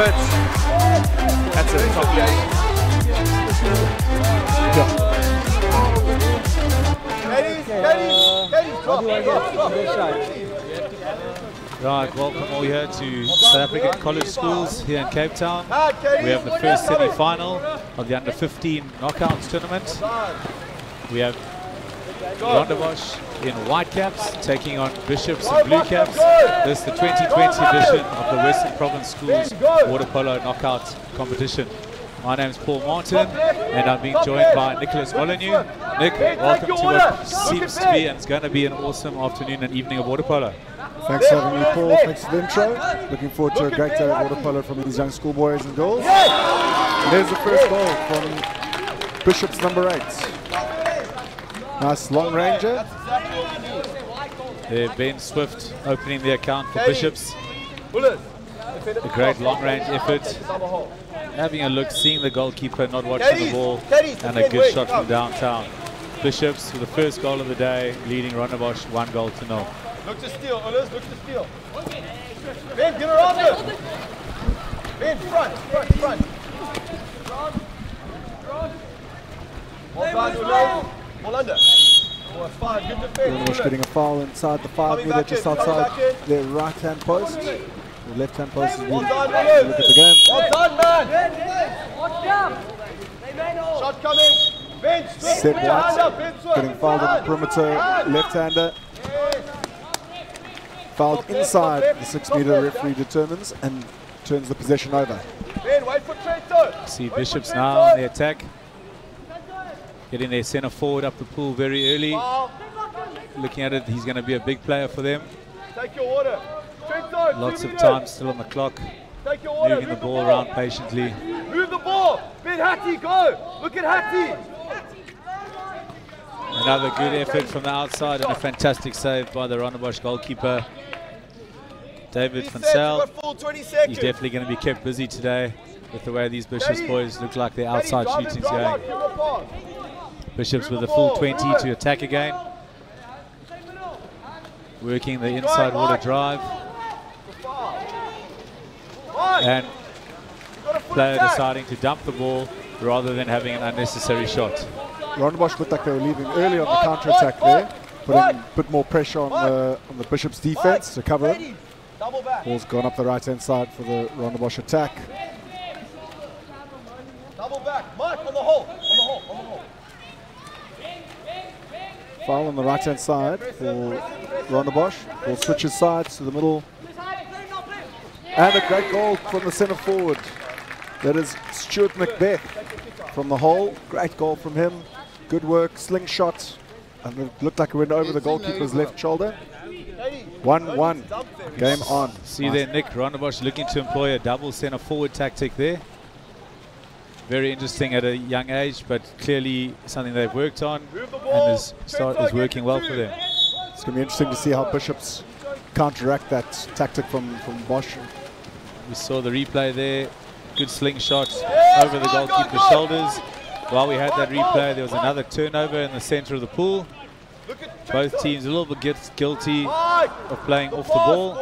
it. That's a top game. Right, welcome all here to South African college schools here in Cape Town. We have the first semi-final of the Under-15 Knockouts tournament. We have Rondebosch in white caps taking on Bishops in blue caps. This is the 2020 edition of the Western Province Schools Water Polo Knockout competition. My name is Paul Martin and I'm being joined by Nicholas Molyneux. Nick, welcome to what seems to be and it's going to be an awesome afternoon and evening of water polo. Thanks for having me, Paul. Thanks for the intro. Looking forward to a great day of water polo from these young schoolboys and girls. And there's the first goal from Bishops number 8. Nice long ranger. There, Ben Swift opening the account for Bishops. A great long range effort. Having a look, seeing the goalkeeper not watching the ball, and a good shot from downtown. Bishops with the first goal of the day, leading Rondebosch 1-0. Look to steal, Ullers, look to steal. Ben, get around him. Ben, front. Well done, Ullers. Ball under. Oh, it's fine, good defense. Rondebosch getting a foul inside the 5 meter, just outside their right-hand post. The left-hand post is being look at the game. Well done, man. Shot coming. Ben, Seth White getting fouled on the perimeter, left-hander. Fouled inside the 6 meter, referee determines and turns the possession over. Ben, wait for TRENTO. See Bishops now on the attack. Getting their centre forward up the pool very early. Looking at it, he's going to be a big player for them. Take your order. TRENTO, lots of time still on the clock. Take your order. Moving the ball around patiently. Move the ball. Ben, HATTY, go. Look at HATTY. Another good effort from the outside and a fantastic save by the Rondebosch goalkeeper, David van Zyl. He's definitely going to be kept busy today with the way these Bishops boys look like their outside shooting's going. Bishops with a full 20 to attack again. Working the inside water drive. And player deciding to dump the ball rather than having an unnecessary shot. Rondebosch looked like they were leaving early on the counter-attack there, putting a bit more pressure on the Bishops defense to cover it. Ball's gone up the right-hand side for the Rondebosch attack. Double back, Mike on the hole, Foul on the right-hand side for Rondebosch. Ball switches sides to the middle. And a great goal from the centre forward. That is Stuart Macbeth from the hole. Great goal from him. Good work, slingshot. And it looked like it went over the goalkeeper's left shoulder. 1-1. Game on. See there, Nick, Rondebosch looking to employ a double centre forward tactic there. Very interesting at a young age, but clearly something they've worked on and is working well for them. It's going to be interesting to see how Bishops counteract that tactic from Bosch. We saw the replay there. Good slingshot over the goalkeeper's shoulders. While we had that replay, there was another turnover in the center of the pool. Both teams a little bit guilty of playing off the ball.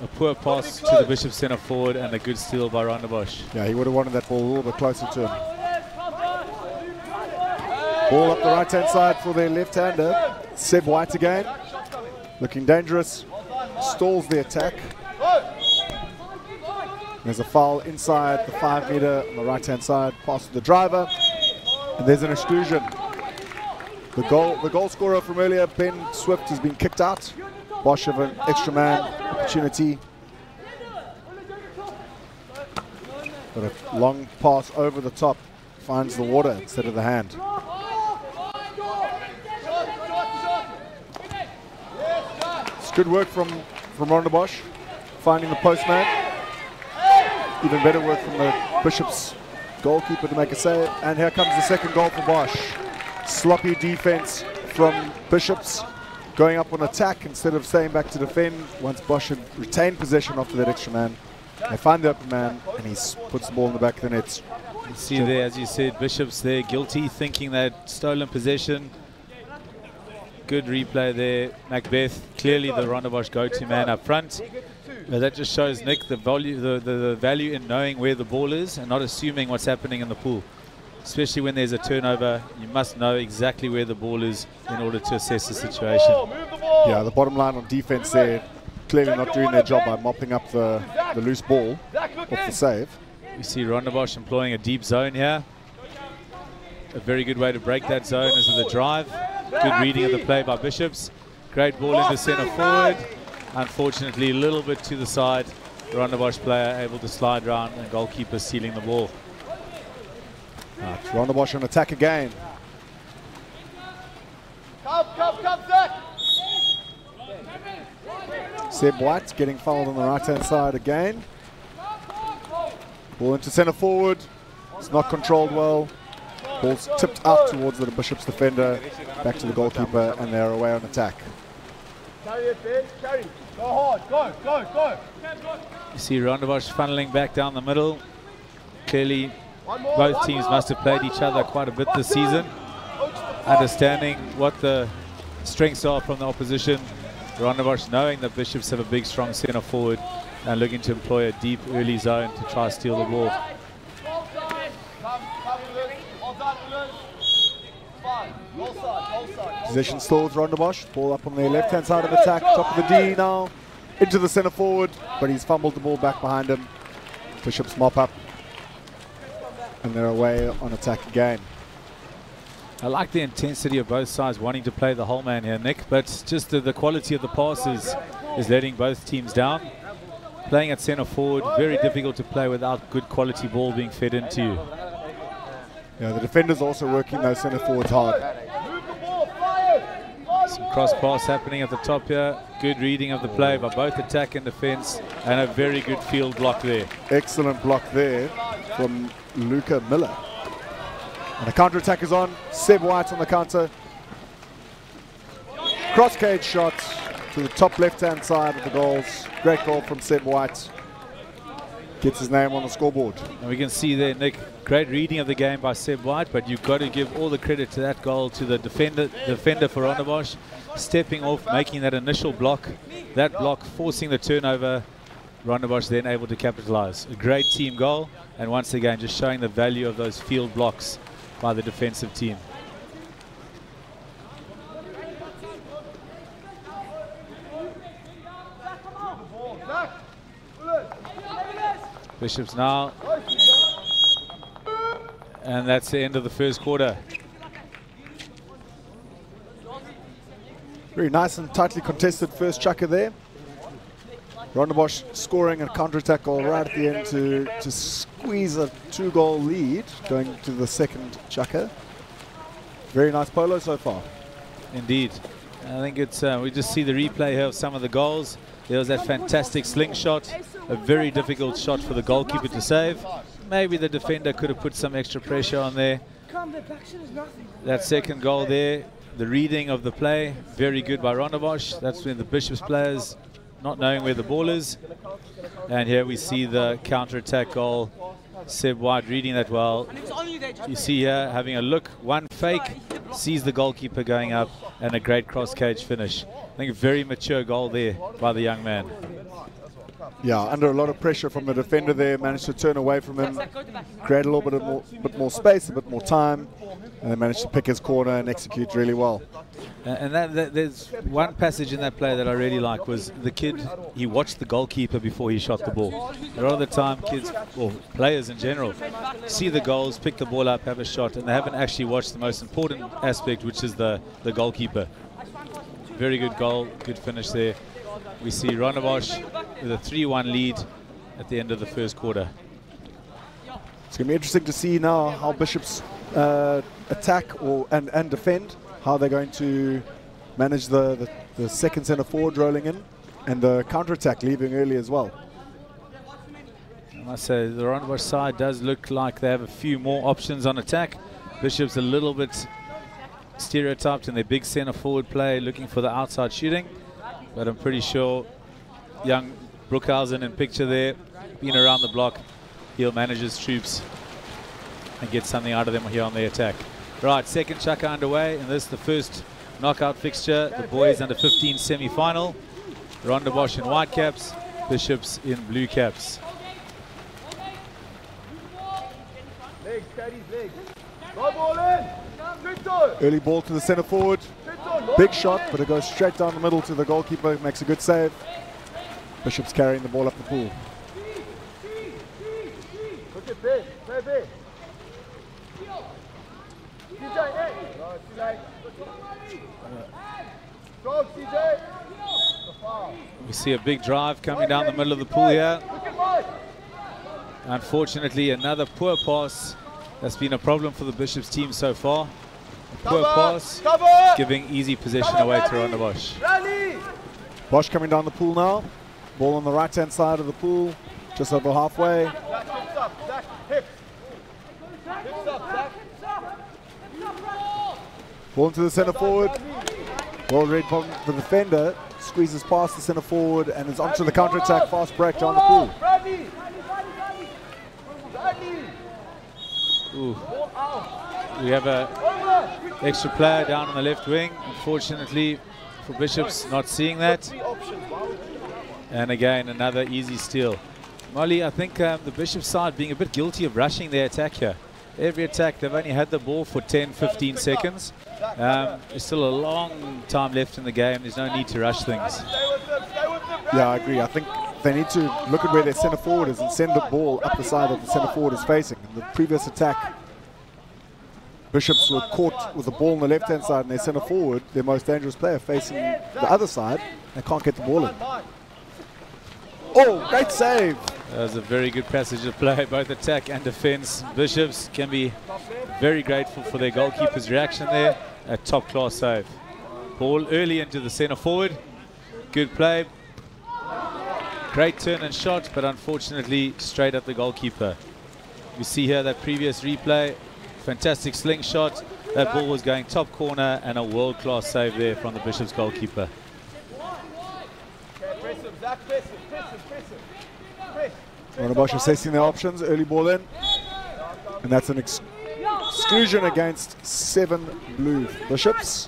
A poor pass to the Bishop centre forward and a good steal by Rondebosch. Yeah, he would have wanted that ball a little bit closer to him. Ball up the right-hand side for their left-hander. Seb White again. Looking dangerous. Stalls the attack. There's a foul inside the 5 meter on the right-hand side. Pass to the driver. And there's an exclusion. The goal scorer from earlier, Ben Swift, has been kicked out. Bosch have an extra man opportunity. But a long pass over the top finds the water instead of the hand. It's good work from Rondebosch, finding the postman. Even better work from the Bishops goalkeeper to make a save. And here comes the second goal for Bosch. Sloppy defense from Bishops, going up on attack instead of staying back to defend. Once Bosch had retained possession after that extra man, they find the open man and he puts the ball in the back of the net. You see there, as you said, Bishops there guilty, thinking that stolen possession. good replay there. Macbeth, clearly the Rondebosch go-to man up front. But that just shows Nick the value in knowing where the ball is and not assuming what's happening in the pool. Especially when there's a turnover, you must know exactly where the ball is in order to assess the situation. Yeah, the bottom line on defense there, clearly not doing their job by mopping up the loose ball off the save. You see Rondebosch employing a deep zone here. A very good way to break that zone is with a drive. Good reading of the play by Bishops. Great ball into centre forward. Unfortunately, a little bit to the side. Rondebosch player able to slide round and goalkeeper sealing the ball. Rondebosch on attack again. Come, Zach! Seb White getting fouled on the right-hand side again. Ball into centre forward. It's not controlled well. Ball's tipped out towards the Bishops defender. Back to the goalkeeper, and they're away on attack. Carry it, Ben. Carry. Go hard. Go. You see Rondebosch funneling back down the middle. Clearly, both teams must have played each other quite a bit this season. Understanding what the strengths are from the opposition. Rondebosch knowing that Bishops have a big, strong centre forward and looking to employ a deep early zone to try to steal the ball. Possession still with Rondebosch. Ball up on the left-hand side of the attack. Top of the D now. Into the centre forward, but he's fumbled the ball back behind him. Bishops mop up. And they're away on attack again. I like the intensity of both sides wanting to play the whole man here, Nick, but just the quality of the passes is letting both teams down. Playing at centre forward, very difficult to play without good quality ball being fed into you. Yeah, the defenders also working those centre forwards hard. Some cross pass happening at the top here. Good reading of the play by both attack and defence, and a very good field block there. Excellent block there from Luca Miller. And the counter-attack is on. Seb White on the counter. Cross-cage shot to the top left-hand side of the goals. Great goal from Seb White. Gets his name on the scoreboard. And we can see there, Nick, great reading of the game by Seb White, but you've got to give all the credit to that goal to the defender for Rondebosch, stepping off, making that initial block. That block forcing the turnover. Rondebosch then able to capitalize. A great team goal, and once again just showing the value of those field blocks by the defensive team. Bishops now, and that's the end of the first quarter. Very nice and tightly contested first chucker there. Rondebosch scoring a counter-attack goal right at the end to squeeze a 2-goal lead going to the second chucker. Very nice polo so far. Indeed. I think it's we just see the replay here of some of the goals. There was that fantastic slingshot, a very difficult shot for the goalkeeper to save. Maybe the defender could have put some extra pressure on there. That second goal there, the reading of the play, very good by Rondebosch. That's when the Bishops players not knowing where the ball is. And here we see the counter-attack goal. Seb White reading that well. You see here having a look, one fake, sees the goalkeeper going up, and a great cross-cage finish. I think a very mature goal there by the young man. Yeah, under a lot of pressure from the defender there, managed to turn away from him, create a little bit more space, a bit more time, and then managed to pick his corner and execute really well. And there's one passage in that play that I really like was the kid, he watched the goalkeeper before he shot the ball. A lot of the time kids, or players in general, see the goals, pick the ball up, have a shot, and they haven't actually watched the most important aspect, which is the goalkeeper. Very good goal, good finish there. We see Rondebosch with a 3-1 lead at the end of the first quarter. It's going to be interesting to see now how Bishops attack and defend, how they're going to manage the second centre forward rolling in, and the counter-attack leaving early as well. I must say the Rondebosch side does look like they have a few more options on attack. Bishops a little bit stereotyped in their big centre forward play, looking for the outside shooting. But I'm pretty sure young Brookhausen in picture there, being around the block, he'll manage his troops and get something out of them here on the attack. Right, second chucker underway, and this is the first knockout fixture, the boys under 15 semi-final. Rondebosch in white caps, Bishops in blue caps. Legs, caddies, legs. Go ball in. TRENTO. Early ball to the centre forward. Big shot, but it goes straight down the middle to the goalkeeper. Makes a good save. Bishops carrying the ball up the pool. Look at Ben. Play Ben. CJ, hey. No, CJ. Strong, CJ. The foul. We see a big drive coming down the middle of the pool here. Look at Mike. Unfortunately, another poor pass. That's been a problem for the Bishops team so far. A poor pass, giving easy possession away to Rondebosch. Rally. Bosch coming down the pool now. Ball on the right-hand side of the pool, just over halfway. Zach, hips up. Zach, hips. Hips up, Zach. Ball into the centre forward. Well read from the defender. Squeezes past the centre forward and is onto the counter-attack. Fast break down the pool. Bradley. Bradley. Ooh. We have a extra player down on the left wing. Unfortunately for Bishops, not seeing that. And again, another easy steal. Molly, I think the Bishops side being a bit guilty of rushing their attack here. Every attack, they've only had the ball for 10-15 seconds. There's still a long time left in the game. There's no need to rush things. Yeah, I agree. I think they need to look at where their centre forward is and send the ball up the side that the centre forward is facing. In the previous attack, Bishops were caught with the ball on the left-hand side and their centre forward, their most dangerous player, facing the other side. They can't get the ball in. Oh, great save! That was a very good passage of play, both attack and defence. Bishops can be very grateful for their goalkeeper's reaction there. A top-class save. Ball early into the centre forward. Good play. Great turn and shot, but unfortunately straight at the goalkeeper. You see here that previous replay. Fantastic slingshot. That ball was going top corner and a world-class save there from the Bishops goalkeeper. Rondebosch assessing their options. Early ball in. And that's an exclusion against 7 blue Bishops.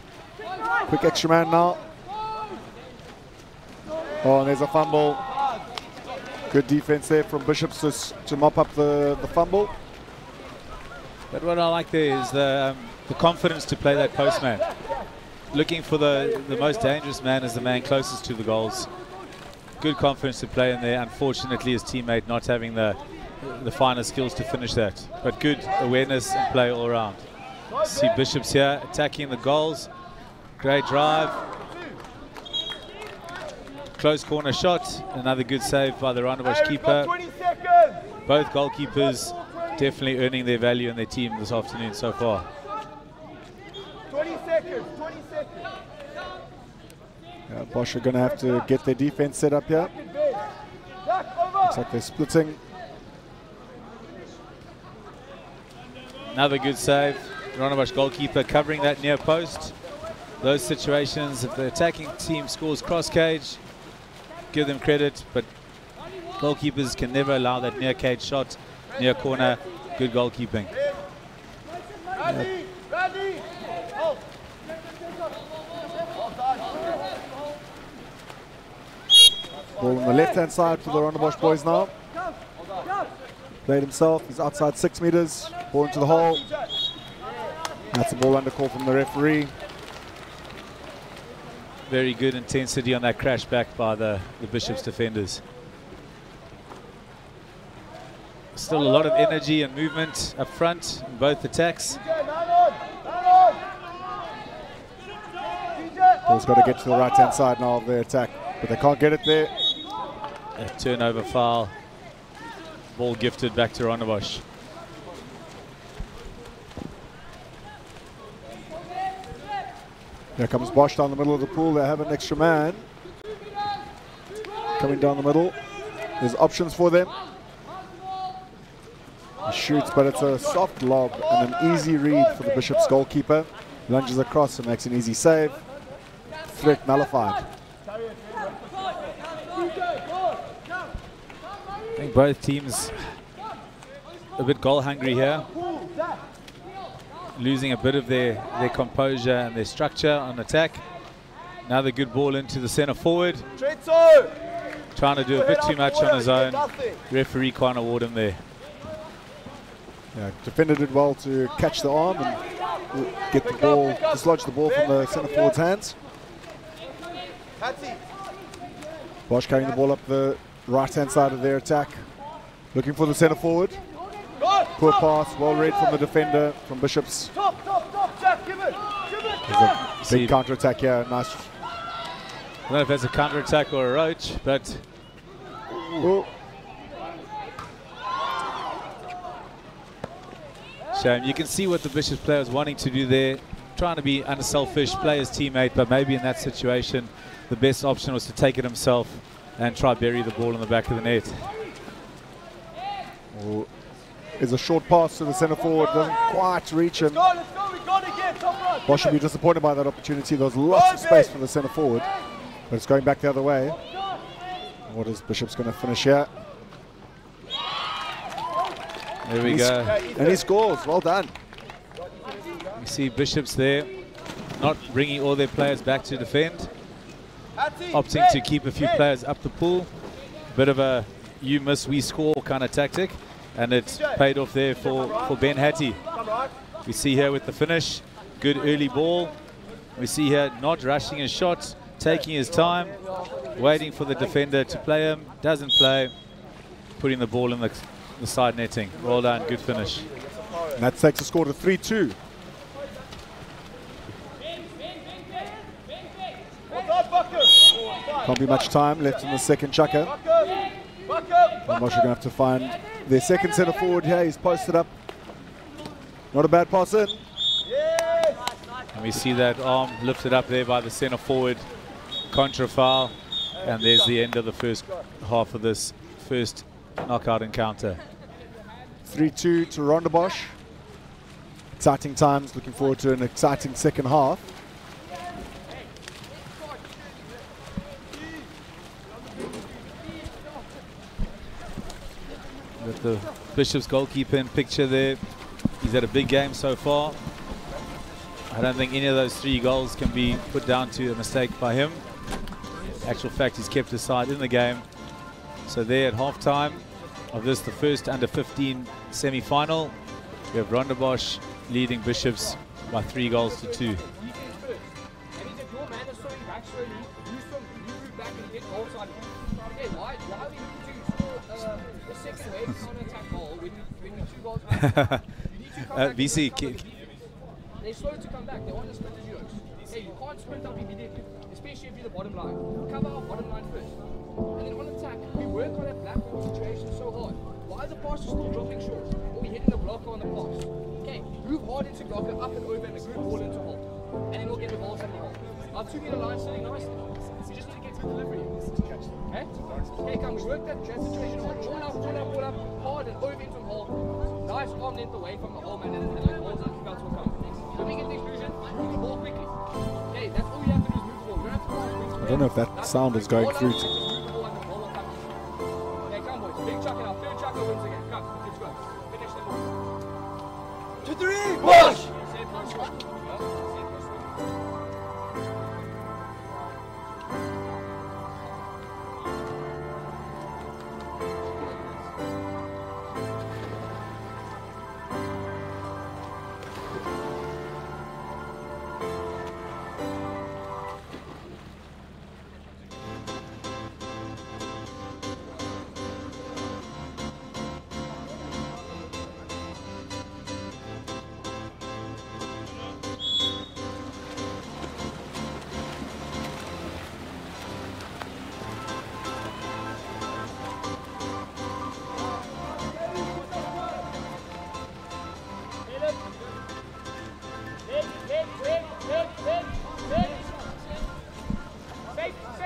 Quick extra man now. Oh, and there's a fumble. Good defense there from Bishops to mop up the fumble. But what I like there is the confidence to play that postman. Looking for the most dangerous man as the man closest to the goals. Good confidence to play in there. Unfortunately, his teammate not having the finer skills to finish that. But good awareness and play all around. See Bishops here attacking the goals. Great drive. Close corner shot. Another good save by the Rondebosch keeper. Both goalkeepers definitely earning their value in their team this afternoon so far. 20 seconds, 20 seconds. Yeah, Bosch are going to have to get their defense set up here. Looks like they're splitting. Another good save. Rondebosch goalkeeper covering that near post. Those situations, if the attacking team scores cross cage, give them credit, but goalkeepers can never allow that near cage shot, near corner. Good goalkeeping. Ball on the left-hand side for the Rondebosch boys now. Played himself, he's outside 6 meters. Ball into the hole. That's a ball under call from the referee. Very good intensity on that crash back by the Bishops defenders. Still a lot of energy and movement up front in both attacks. Ball's got to get to the right-hand side now of their attack, but they can't get it there. A turnover foul. Ball gifted back to Rondebosch. Here comes Bosch down the middle of the pool. They have an extra man coming down the middle. There's options for them. He shoots, but it's a soft lob and an easy read for the Bishops goalkeeper. Lunges across and makes an easy save. Threat nullified. I think both teams a bit goal hungry here. losing a bit of their composure and their structure on attack. Another good ball into the center forward. TRENTO! Trying to do a bit too much on his own. Referee can't award him there. Yeah, defender did well to catch the arm and get the ball, dislodge the ball from the centre forward's hands. HATTY! Bosch carrying the ball up the right-hand side of their attack. Looking for the centre forward. Poor pass, well read from the defender from Bishops. Top, Jack, give it! There's a big counter-attack here, nice. I don't know if that's a counter-attack or a roach, but... Ooh. Shame. You can see what the Bishops player is wanting to do there, trying to be unselfish, play his teammate, but maybe in that situation, the best option was to take it himself and try bury the ball in the back of the net. Ooh. Is a short pass to the centre forward, doesn't quite reach him. Let's go, we got to get top right. Bosch should be disappointed by that opportunity. There was lots of space for the centre forward, but it's going back the other way. What is Bishops going to finish here? There we go. And he scores, well done. You see Bishops there, not bringing all their players back to defend, opting to keep a few players up the pool. Bit of a you miss, we score kind of tactic, and it's paid off there for Ben HATTY. We see here with the finish, good early ball. We see here not rushing his shots, taking his time, waiting for the defender to play him, doesn't play, putting the ball in the side netting. Well done, good finish. And that takes the score to 3-2. Can't be much time left in the second chukker. Rondebosch are going to have to find their second centre forward here. He's posted up. Not a bad pass in. And we see that arm lifted up there by the centre forward. Contra foul. And there's the end of the first half of this first knockout encounter. 3-2 to Rondebosch. Exciting times. Looking forward to an exciting second half. With the Bishops goalkeeper in picture there. He's had a big game so far. I don't think any of those 3 goals can be put down to a mistake by him. Actual fact, he's kept his side in the game. So there at halftime of this, the first under-15 semi-final, we have Rondebosch leading Bishops by 3 goals to 2. BC, they're slow to come back. They want to sprint as yours. Hey, you can't sprint up immediately, especially if you're the bottom line. Cover our bottom line first. And then on attack, we work on that black ball situation so hard. Why are the passes still dropping short? Or we hitting the blocker on the pass? Okay, move hard into blocker, up and over, and a good ball into hold. And then we'll get the balls at the hold. Our 2-meter line sitting nicely. We just need to get good delivery. Okay? Okay, come, we work that situation hard. Ball up, hard and over into the hole. Nice arm length away from the hole, man, and the balls and kickouts will come. When we get the exclusion, move the ball quickly. Okay, that's all you have to do is move the ball. You don't have to pass. I don't know if that sound is going through. Okay, come boys, big chuck it out. Third chuck wins again. Come, let's go. Finish the ball. 2-3, push!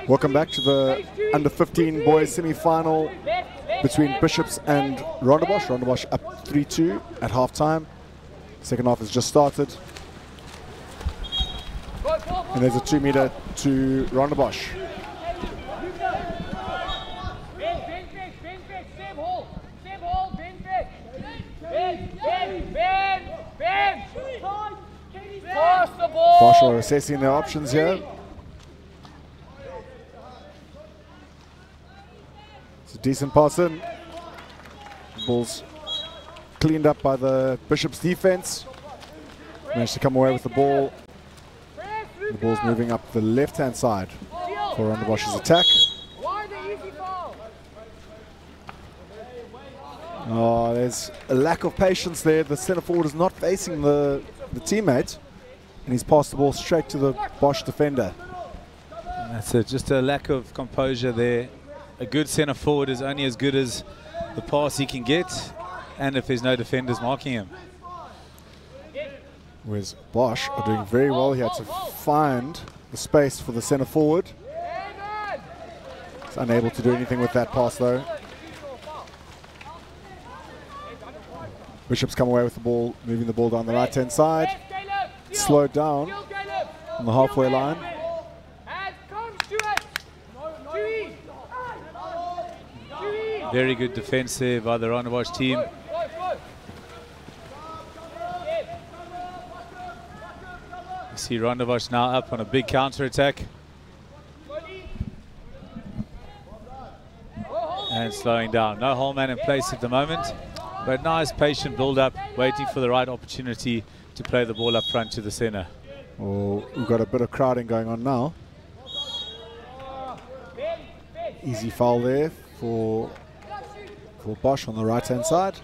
Welcome back to the under-15 boys semi-final between Bishops and Rondebosch. Rondebosch up 3-2 at half-time. Second half has just started. And there's a 2-meter to Rondebosch. Ben! Bosch are assessing their options here. It's a decent pass in. The ball's cleaned up by the Bishop's defense. Managed to come away with the ball. The ball's moving up the left-hand side for Rondebosch's attack. Oh, there's a lack of patience there. The centre forward is not facing the teammate, and he's passed the ball straight to the Bosch defender. That's just a lack of composure there. A good centre forward is only as good as the pass he can get, and if there's no defenders marking him. Whereas Bosch are doing very well here to find the space for the centre forward. He's unable to do anything with that pass though. Bishop's come away with the ball, moving the ball down the right-hand side. Slowed down on the halfway line. Very good defense there by the Rondebosch team. You see Rondebosch now up on a big counter-attack. And slowing down. No whole man in place at the moment. But nice patient build-up, waiting for the right opportunity to play the ball up front to the centre. Oh, we've got a bit of crowding going on now. Easy foul there for Bosch on the right-hand side.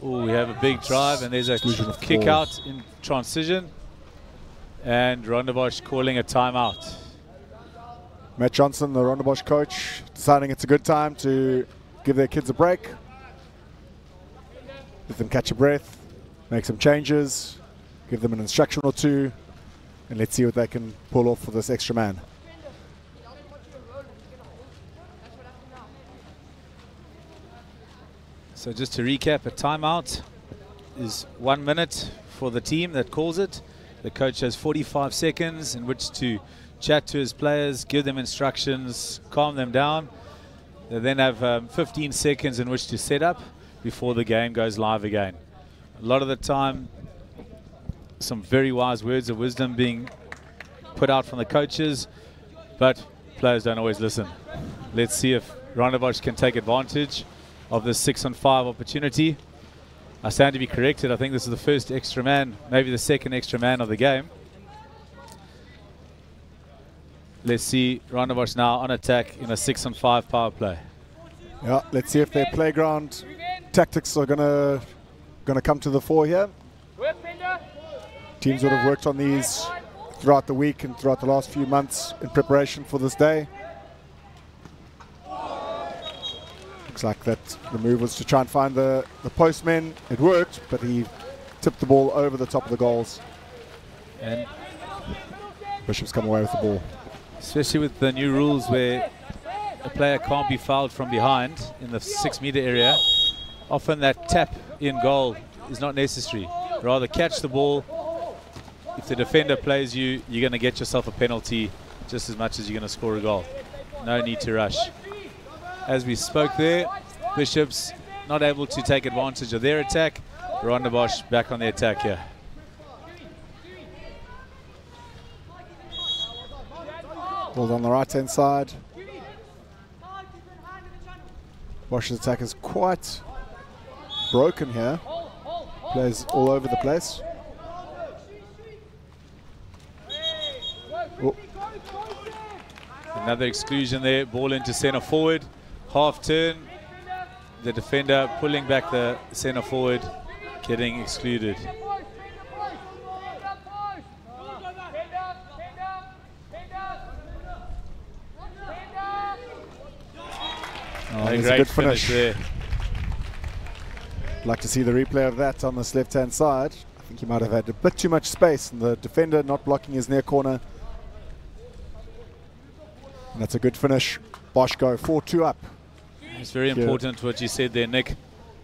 Oh, we have a big drive, and there's a kick out in transition. And Rondebosch calling a timeout. Matt Johnson, the Rondebosch coach, deciding it's a good time to give their kids a break. Let them catch a breath, make some changes, give them an instruction or two, and let's see what they can pull off for this extra man. So just to recap, a timeout is 1 minute for the team that calls it. The coach has 45 seconds in which to chat to his players, give them instructions, calm them down. They then have 15 seconds in which to set up before the game goes live again. A lot of the time, some very wise words of wisdom being put out from the coaches, but players don't always listen. Let's see if Rondebosch can take advantage of this 6-on-5 opportunity. I stand to be corrected. I think this is the first extra man, maybe the second extra man of the game. Let's see Rondebosch now on attack in a 6-on-5 power play. Yeah, let's see if their playground tactics are gonna come to the fore here. Teams would have worked on these throughout the week and throughout the last few months in preparation for this day. Looks like that the move was to try and find the postman. It worked, but he tipped the ball over the top of the goals. And Bishop's come away with the ball. Especially with the new rules where a player can't be fouled from behind in the 6-meter area. Often that tap in goal is not necessary. Rather catch the ball. If the defender plays you, you're going to get yourself a penalty just as much as you're going to score a goal. No need to rush. As we spoke there, Bishop's not able to take advantage of their attack. Rondebosch back on the attack here. Ball's on the right-hand side. Bosch's attack is quite broken here. Plays all over the place. Oh. Another exclusion there. Ball into centre forward. Half turn. The defender pulling back the centre forward, getting excluded. Oh, a great good finish there. Like to see the replay of that on this left-hand side. I think he might have had a bit too much space, and the defender not blocking his near corner. And that's a good finish. Bosch go 4-2 up. It's very important what you said there, Nick.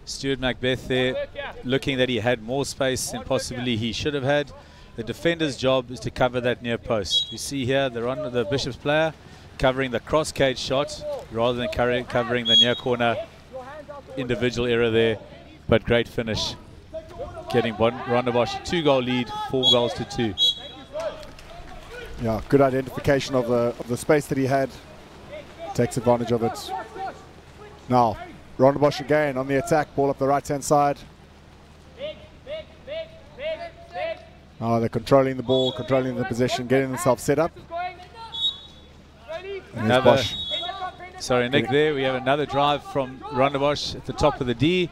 Stuart Macbeth there, looking that he had more space than possibly he should have had. The defender's job is to cover that near post. You see here the Bishop's player covering the cross cage shot rather than covering the near corner. Individual error there, but great finish. Getting Rondebosch a 2-goal lead, 4 goals to 2. Yeah, good identification of the space that he had. Takes advantage of it. Now, Rondebosch again on the attack, ball up the right-hand side. Oh, they're controlling the ball, controlling the possession, getting themselves set up. Sorry, Nick, there we have another drive from Rondebosch at the top of the D.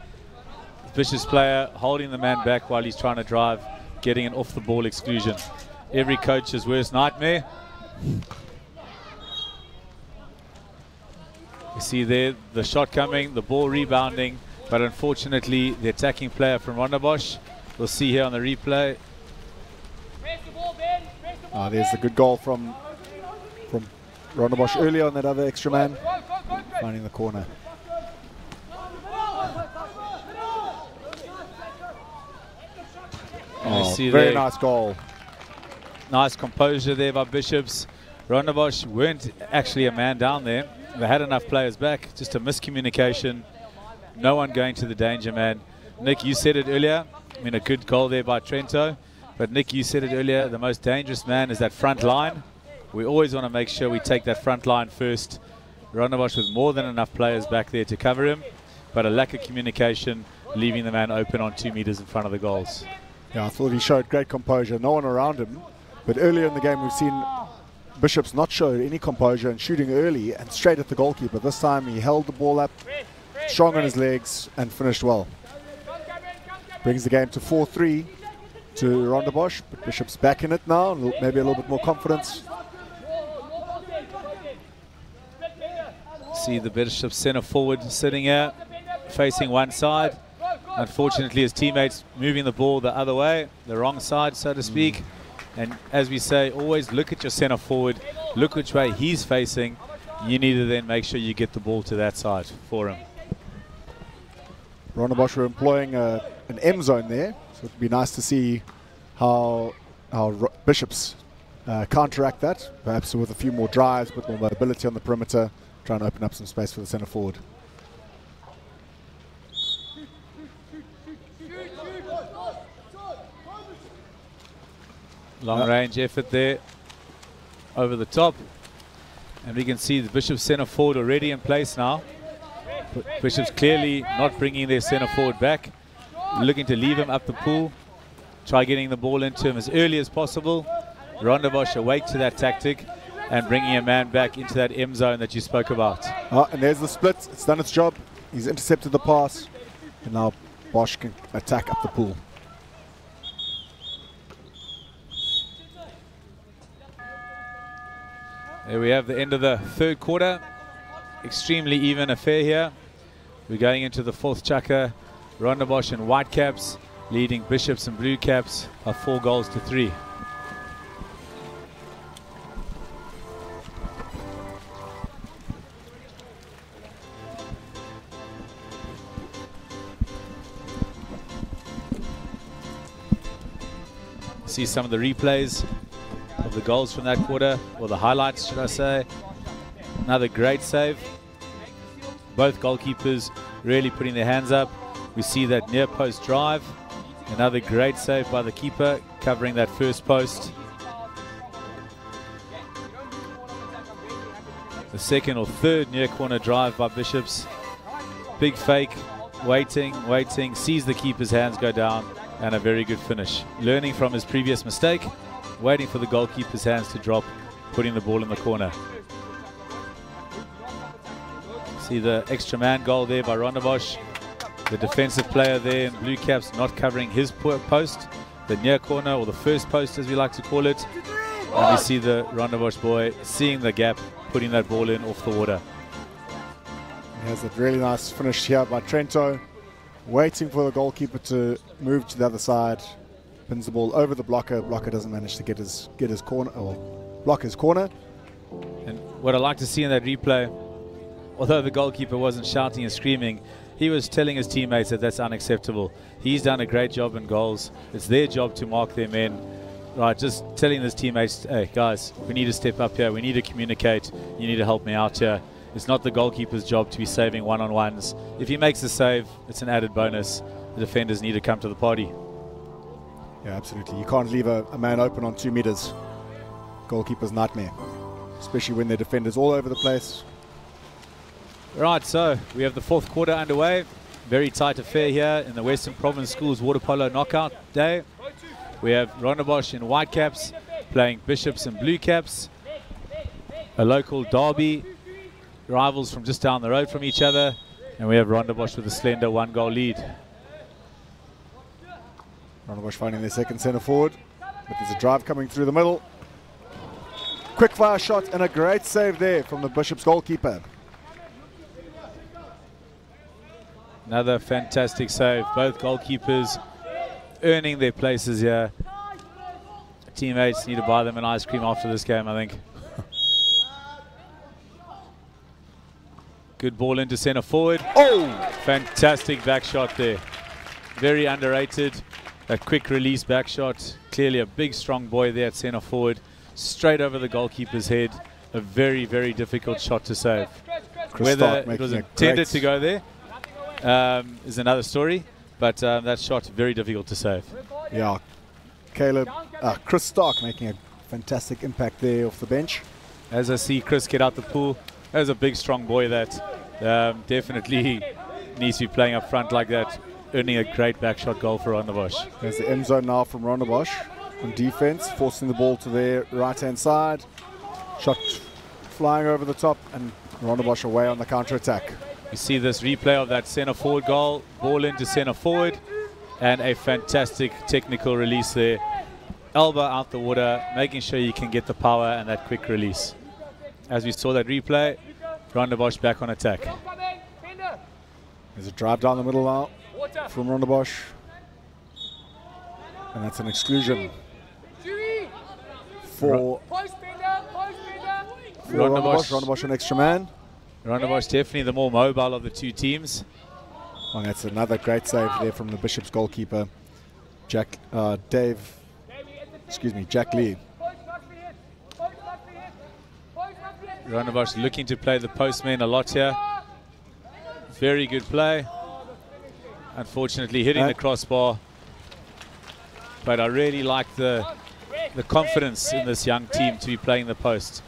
Vicious player holding the man back while he's trying to drive, getting an off-the-ball exclusion. Every coach's worst nightmare. You see there the shot coming, the ball rebounding, but unfortunately the attacking player from Rondebosch, we'll see here on the replay. There's the good goal from Rondebosch earlier on that other extra man, finding the corner. Oh, very nice goal. Nice composure there by Bishops. Rondebosch weren't actually a man down there. They had enough players back, just a miscommunication. No one going to the danger man. Nick, you said it earlier. I mean, a good goal there by Trento. But Nick, you said it earlier, the most dangerous man is that front line. We always want to make sure we take that front line first. Rondebosch with more than enough players back there to cover him, but a lack of communication, leaving the man open on 2 meters in front of the goals. Yeah, I thought he showed great composure, no one around him. But earlier in the game, we've seen Bishops not show any composure and shooting early and straight at the goalkeeper. This time he held the ball up, strong on his legs, and finished well. Brings the game to 4-3 to Rondebosch, but Bishops back in it now, maybe a little bit more confidence. See the Bishops centre forward sitting here, facing one side. Unfortunately, his teammates moving the ball the other way, the wrong side, so to speak. And as we say, always look at your centre forward, look which way he's facing. You need to then make sure you get the ball to that side for him. Rondebosch were employing an M zone there, so it'd be nice to see how Bishops counteract that, perhaps with a few more drives, but more mobility on the perimeter, trying to open up some space for the centre forward. Long range effort there over the top, and we can see the Bishops centre forward already in place now. Bishops clearly not bringing their centre forward back, looking to leave him up the pool, try getting the ball into him as early as possible. Rondebosch awake to that tactic and bringing a man back into that M zone that you spoke about. And there's the split, it's done its job. He's intercepted the pass, and now Bosch can attack up the pool. There we have the end of the third quarter. Extremely even affair here. We're going into the fourth chukka. Rondebosch in white caps, leading Bishops in blue caps of 4-3. See some of the replays of the goals from that quarter, or the highlights, should I say. Another great save. Both goalkeepers really putting their hands up. We see that near post drive. Another great save by the keeper, covering that first post. The second or third near corner drive by Bishops. Big fake, waiting, sees the keeper's hands go down, and a very good finish. Learning from his previous mistake, waiting for the goalkeeper's hands to drop, putting the ball in the corner. See the extra man goal there by Rondebosch. The defensive player there in blue caps not covering his post, the near corner, or the first post as we like to call it. And we see the Rondebosch boy seeing the gap, putting that ball in off the water. He has a really nice finish here by Trento, waiting for the goalkeeper to move to the other side. Pins the ball over the blocker. Blocker doesn't manage to get his corner, or block his corner. And what I like to see in that replay, although the goalkeeper wasn't shouting and screaming, he was telling his teammates that that's unacceptable. He's done a great job in goals. It's their job to mark their men. Right, just telling his teammates, hey guys, we need to step up here. We need to communicate. You need to help me out here. It's not the goalkeeper's job to be saving one-on-ones. If he makes a save, it's an added bonus. The defenders need to come to the party. Yeah, absolutely. You can't leave a man open on 2 meters. goalkeeper's nightmare, especially when their defenders all over the place. Right, so we have the fourth quarter underway. Very tight affair here in the Western Province Schools Waterpolo Knockout Day. We have Rondebosch in white caps playing Bishops in blue caps. A local derby, rivals from just down the road from each other. And we have Rondebosch with a slender 1-goal lead. Rondebosch finding their second centre forward, but there's a drive coming through the middle. Quick fire shot and a great save there from the Bishops goalkeeper. Another fantastic save. Both goalkeepers earning their places here. Teammates need to buy them an ice cream after this game, I think. Good ball into centre forward. Oh! Fantastic back shot there. Very underrated. That quick release back shot. Clearly a big, strong boy there at centre forward. Straight over the goalkeeper's head. A very, very difficult shot to save. Whether it was intended to go there is another story, but that shot very difficult to save. Yeah, Chris Starke making a fantastic impact there off the bench. As I see Chris get out the pool, there's a big strong boy that definitely needs to be playing up front like that, earning a great backshot goal for Rondebosch. There's the end zone now from Rondebosch on defense, forcing the ball to their right-hand side. Shot flying over the top, and Rondebosch away on the counter-attack. You see this replay of that centre forward goal, ball into centre forward, and a fantastic technical release there. Elbow out the water, making sure you can get the power and that quick release. As we saw that replay, Rondebosch back on attack. There's a drive down the middle now from Rondebosch. And that's an exclusion for Rondebosch. Rondebosch an extra man. Rondebosch definitely the more mobile of the two teams. And that's another great save there from the Bishops goalkeeper, Jack Lee. Rondebosch looking to play the postman a lot here. Very good play. Unfortunately hitting the crossbar. But I really like the confidence in this young team to be playing the post.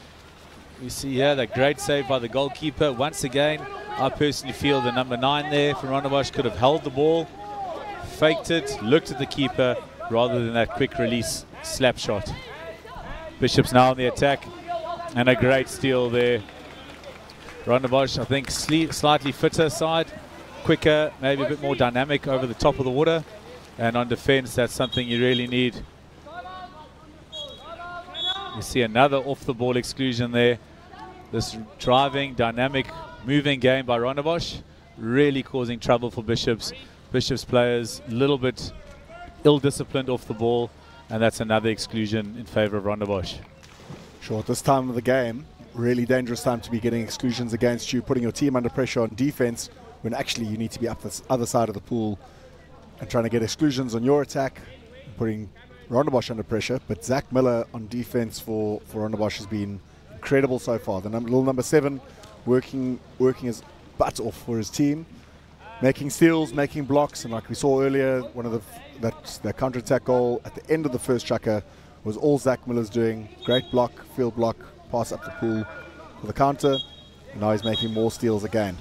We see here that great save by the goalkeeper. Once again, I personally feel the number 9 there from Rondebosch could have held the ball, faked it, looked at the keeper rather than that quick release slap shot. Bishops now on the attack, and a great steal there. Rondebosch, I think, slightly fitter side, quicker, maybe a bit more dynamic over the top of the water, and on defense, that's something you really need. You see another off-the-ball exclusion there. This driving, dynamic, moving game by Rondebosch really causing trouble for Bishops. Bishops players a little bit ill-disciplined off the ball, and that's another exclusion in favor of Rondebosch. Sure, at this time of the game, really dangerous time to be getting exclusions against you, putting your team under pressure on defense, when actually you need to be up this other side of the pool and trying to get exclusions on your attack, putting Rondebosch under pressure. But Zach Miller on defense for Rondebosch has been incredible so far. The little number 7 working his butt off for his team, making steals, making blocks, and like we saw earlier, one of the counter-attack goal at the end of the first chukker was all Zach Miller's doing. Great block, field block, pass up the pool for the counter, and now he's making more steals again.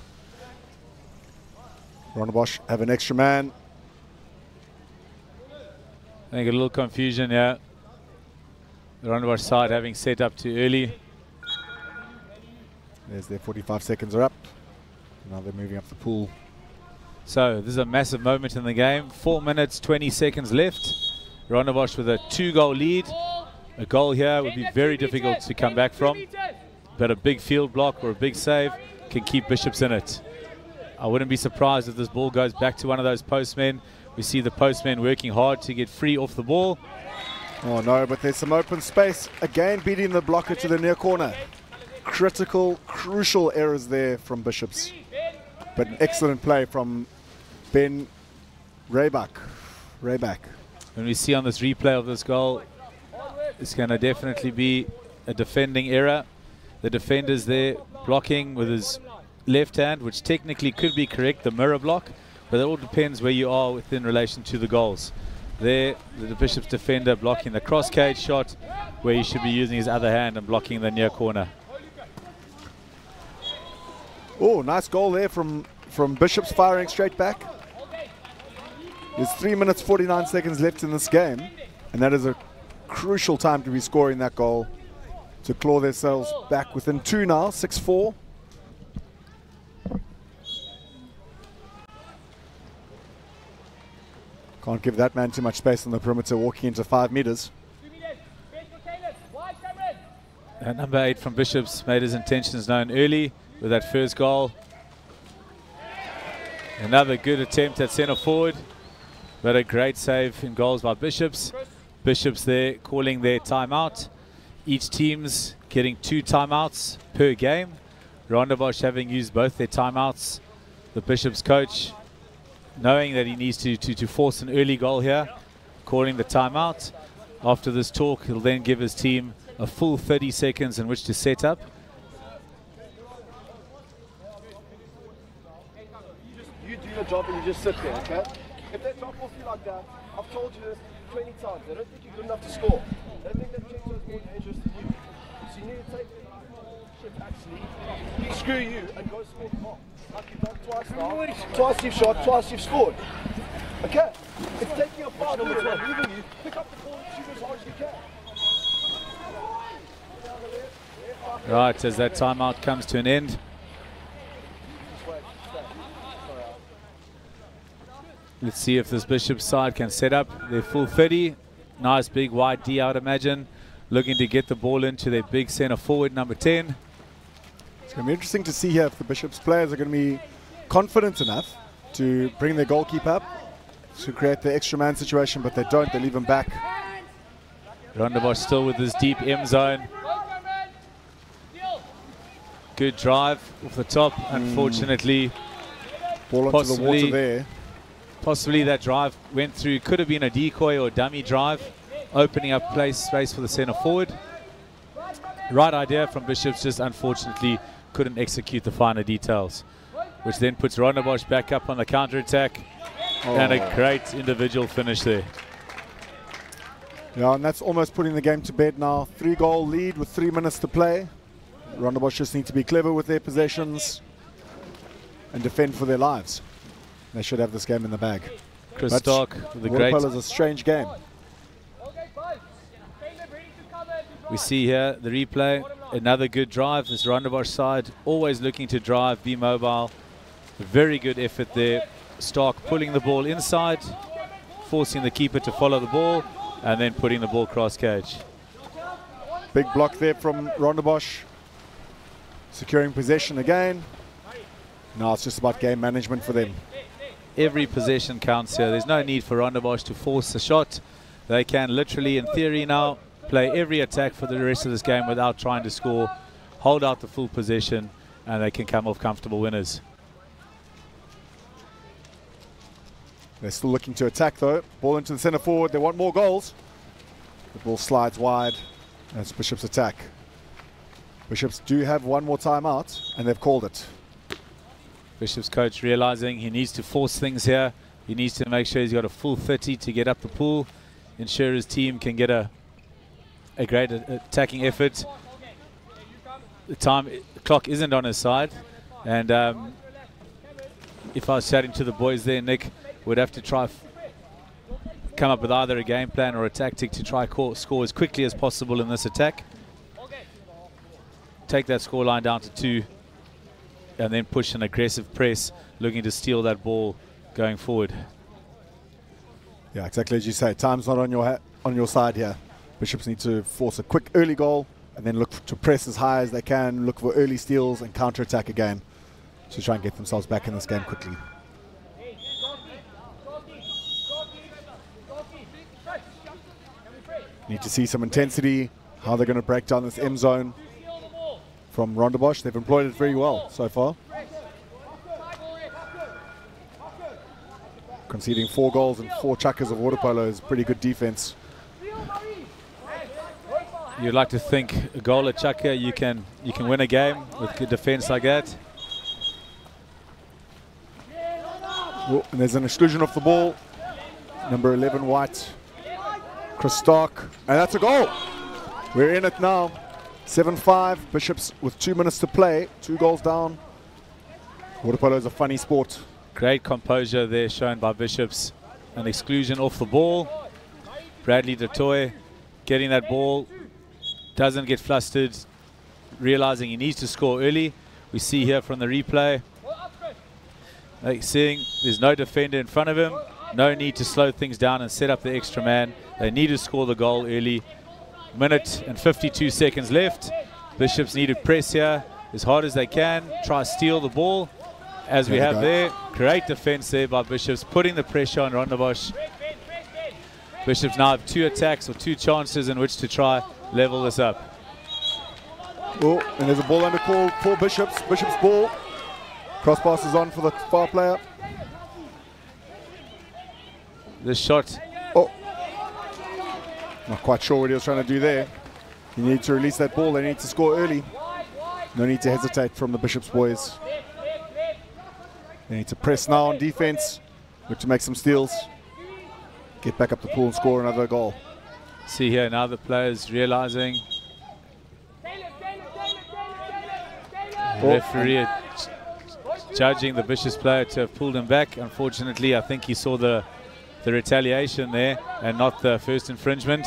Rondebosch have an extra man. I think a little confusion here. The Rondebosch side having set up too early. There's their 45 seconds are up. Now they're moving up the pool. So this is a massive moment in the game. 4 minutes, 20 seconds left. Rondebosch with a 2-goal lead. A goal here would be very difficult to come back from, but a big field block or a big save can keep Bishops in it. I wouldn't be surprised if this ball goes back to one of those postmen. We see the postmen working hard to get free off the ball. Oh no, but there's some open space. Again beating the blocker to the near corner. Critical, crucial errors there from Bishops. But an excellent play from Ben REIBACK. When we see on this replay of this goal, it's going to definitely be a defending error. The defender's there blocking with his left hand, which technically could be correct, the mirror block, but it all depends where you are within relation to the goals. There, the Bishops defender blocking the cross cage shot, where he should be using his other hand and blocking the near corner. Oh, nice goal there from Bishops, firing straight back. There's 3 minutes 49 seconds left in this game, and that is a crucial time to be scoring that goal to claw themselves back within 2 now, 6-4. Can't give that man too much space on the perimeter, walking into 5 meters. And number 8 from Bishops made his intentions known early with that first goal. Another good attempt at centre forward, but a great save in goals by Bishops. Bishops there calling their timeout. Each team's getting 2 timeouts per game. Rondebosch having used both their timeouts. The Bishops coach, knowing that he needs to force an early goal here, calling the timeout. After this talk, he'll then give his team a full 30 seconds in which to set up. You do your job and you just sit there, okay? If they drop off you like that, I've told you this 20 times. They don't think you're good enough to score. They think that TRENTO is more dangerous than you. So you need to take shit actually. Screw you and go score the ball. Like you've done twice now. Twice you've shot, twice you've scored. Okay? It's taking a 5 minutes, I'm leaving you. Pick up the ball and shoot as hard as you can. Right, as that timeout comes to an end. Let's see if this Bishops side can set up their full 30. Nice big wide D, I would imagine. Looking to get the ball into their big centre forward, number 10. It's going to be interesting to see here if the Bishops players are going to be confident enough to bring their goalkeeper up to create the extra man situation, but they don't. They leave him back. Rondebosch still with his deep M zone. Good drive off the top. Unfortunately, ball onto the water there. Possibly that drive went through. Could have been a decoy or a dummy drive, opening up space for the centre forward. Right idea from Bishops, just unfortunately couldn't execute the finer details, which then puts Rondebosch back up on the counter-attack. And a great individual finish there. Yeah, and that's almost putting the game to bed now. 3-goal lead with 3 minutes to play. Rondebosch just need to be clever with their possessions and defend for their lives. They should have this game in the bag. Chris Stark with a great... Waterpolo is a strange game. We see here the replay. Another good drive. This Rondebosch side always looking to drive, be mobile. Very good effort there. Stark pulling the ball inside, forcing the keeper to follow the ball, and then putting the ball cross cage. Big block there from Rondebosch. Securing possession again. Now it's just about game management for them. Every possession counts here. There's no need for Rondebosch to force a shot. They can literally, in theory now, play every attack for the rest of this game without trying to score, hold out the full possession, and they can come off comfortable winners. They're still looking to attack though. Ball into the centre forward. They want more goals. The ball slides wide. That's Bishops' attack. Bishops do have one more timeout, and they've called it. Bishops coach realizing he needs to force things here. He needs to make sure he's got a full 30 to get up the pool, ensure his team can get a great attacking effort. The clock isn't on his side, and if I was chatting to the boys there, Nick, would have to try come up with either a game plan or a tactic to try score as quickly as possible in this attack. Take that scoreline down to 2, and then push an aggressive press, looking to steal that ball going forward. Yeah, exactly as you say. Time's not on your side here. Bishops need to force a quick early goal, and then look to press as high as they can, look for early steals and counter-attack again to try and get themselves back in this game quickly. Need to see some intensity, how they're going to break down this M zone from Rondebosch. They've employed it very well so far. Conceding 4 goals and 4 chuckers of Waterpolo is pretty good defense. You'd like to think a goal, a chucker, you can win a game with good defense like that. Oh, and there's an exclusion off the ball. Number 11 white, Chris Starke, and that's a goal. We're in it now. 7-5, Bishops with 2 minutes to play, 2 goals down. Water polo is a funny sport. Great composure there shown by Bishops. An exclusion off the ball. Bradley du Toit getting that ball, doesn't get flustered, realizing he needs to score early. We see here from the replay, like seeing there's no defender in front of him, no need to slow things down and set up the extra man. They need to score the goal early. Minute and 52 seconds left. Bishops need to press here as hard as they can, try to steal the ball. As we have there, great defense there by Bishops, putting the pressure on Rondebosch. Bishops now have 2 attacks or 2 chances in which to try level this up. Oh, and there's a ball under call for Bishops. Bishops ball. Cross pass is on for the far player. This shot. Oh, not quite sure what he was trying to do there. You need to release that ball. They need to score early. No need to hesitate from the Bishops boys. They need to press now on defense, look to make some steals, get back up the pool and score another goal. See here now the players realizing. Referee judging the Bishops player to have pulled him back. Unfortunately, I think he saw the retaliation there and not the first infringement.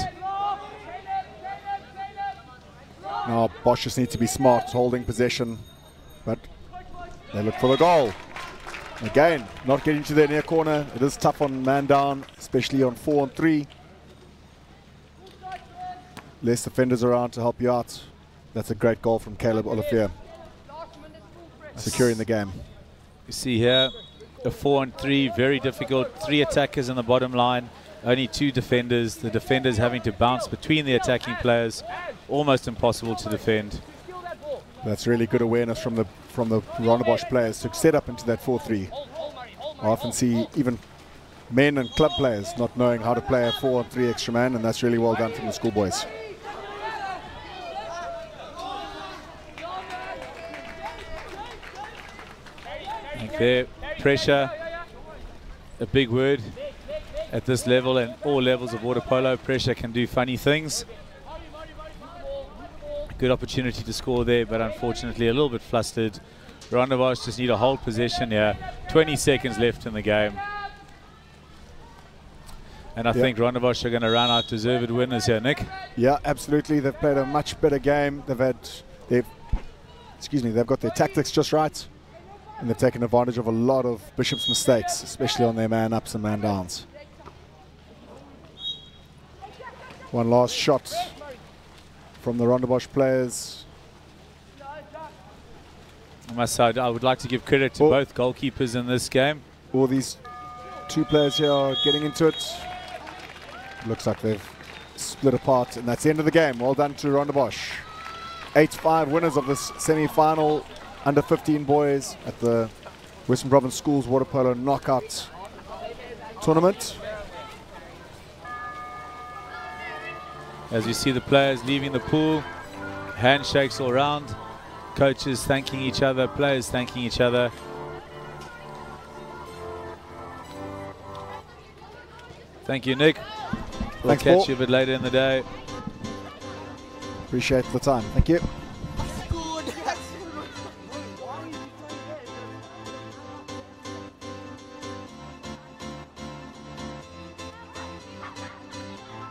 Now Bosch just needs to be smart, holding possession, but they look for the goal. Again, not getting to their near corner. It is tough on man down, especially on 4-on-3. Less defenders around to help you out. That's a great goal from Caleb Olivier, securing the game. You see here a 4-on-3, very difficult. 3 attackers in the bottom line, only 2 defenders. The defenders having to bounce between the attacking players, almost impossible to defend. That's really good awareness from the Rondebosch players to set up into that 4-3. I often see even men and club players not knowing how to play a 4-on-3 extra man, and that's really well done from the schoolboys. There, pressure, a big word at this level and all levels of water polo. Pressure can do funny things. Good opportunity to score there, but unfortunately a little bit flustered. Rondebosch just need to hold possession here. 20 seconds left in the game. And I think Rondebosch are going to run out deserved winners here, Nick. Yeah, absolutely. They've played a much better game. They've got their tactics just right, and they've taken advantage of a lot of Bishop's mistakes, especially on their man-ups and man-downs. One last shot from the Rondebosch players. I must say, I would like to give credit to both goalkeepers in this game. All these 2 players here are getting into it. Looks like they've split apart, and that's the end of the game. Well done to Rondebosch. 8-5 winners of this semi-final under 15 boys at the Western Province Schools Water Polo Knockout Tournament. As you see the players leaving the pool, handshakes all around, coaches thanking each other, players thanking each other. Thank you, Nick. We'll catch you a bit later in the day. Appreciate the time. Thank you.